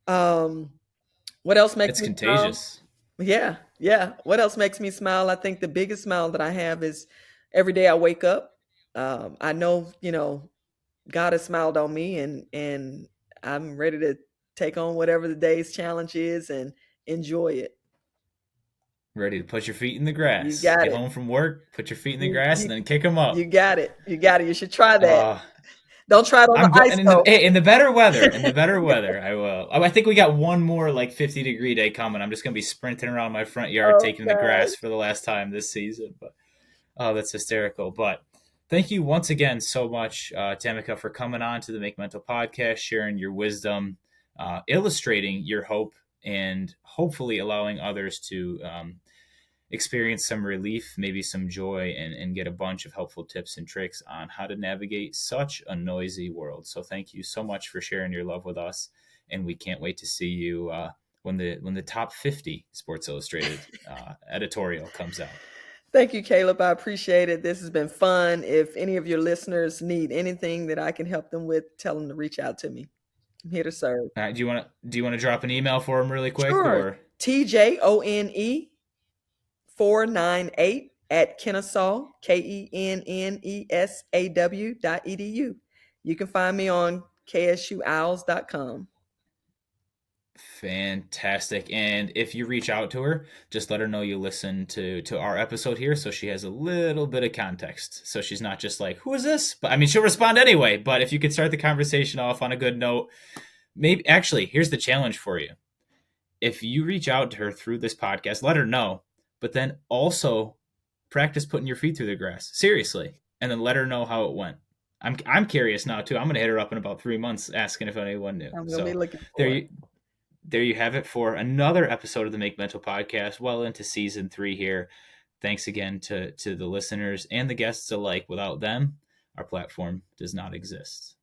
B: What else makes me
A: contagious?
B: Smile? Yeah. What else makes me smile? I think the biggest smile that I have is every day I wake up. I know, God has smiled on me and I'm ready to take on whatever the day's challenge is and enjoy it.
A: Ready to put your feet in the grass.
B: You got
A: Get home from work, put your feet in the grass, and then kick them up.
B: You got it. You should try that. Don't try it on the ice, though.
A: In the better weather, I will. I think we got one more 50-degree day coming. I'm just going to be sprinting around my front yard taking the grass for the last time this season. But that's hysterical. But thank you once again so much, Tamica, for coming on to the Make Mental podcast, sharing your wisdom, illustrating your hope, and hopefully allowing others to experience some relief, maybe some joy, and get a bunch of helpful tips and tricks on how to navigate such a noisy world. So thank you so much for sharing your love with us. And we can't wait to see you when the top 50 Sports Illustrated editorial comes out.
B: Thank you, Caleb. I appreciate it. This has been fun. If any of your listeners need anything that I can help them with, tell them to reach out to me. I'm here to serve.
A: Do you want to drop an email for him really quick,
B: Sure.
A: or
B: TJONE498 at Kennesaw, KENNESAW.edu. You can find me on ksuowls.com.
A: fantastic? And if you reach out to her, just let her know you listen to our episode here, so she has a little bit of context, so she's not just like, who is this? But I mean, she'll respond anyway. But if you could start the conversation off on a good note, maybe actually, here's the challenge for you. If you reach out to her through this podcast, let her know, but then also practice putting your feet through the grass, seriously, and then let her know how it went. I'm curious now too. I'm gonna hit her up in about 3 months asking if anyone knew.
B: I'm gonna be looking for
A: there
B: it.
A: there you have it for another episode of the Make Mental Podcast, well into season 3 here. Thanks again to the listeners and the guests alike. Without them, our platform does not exist.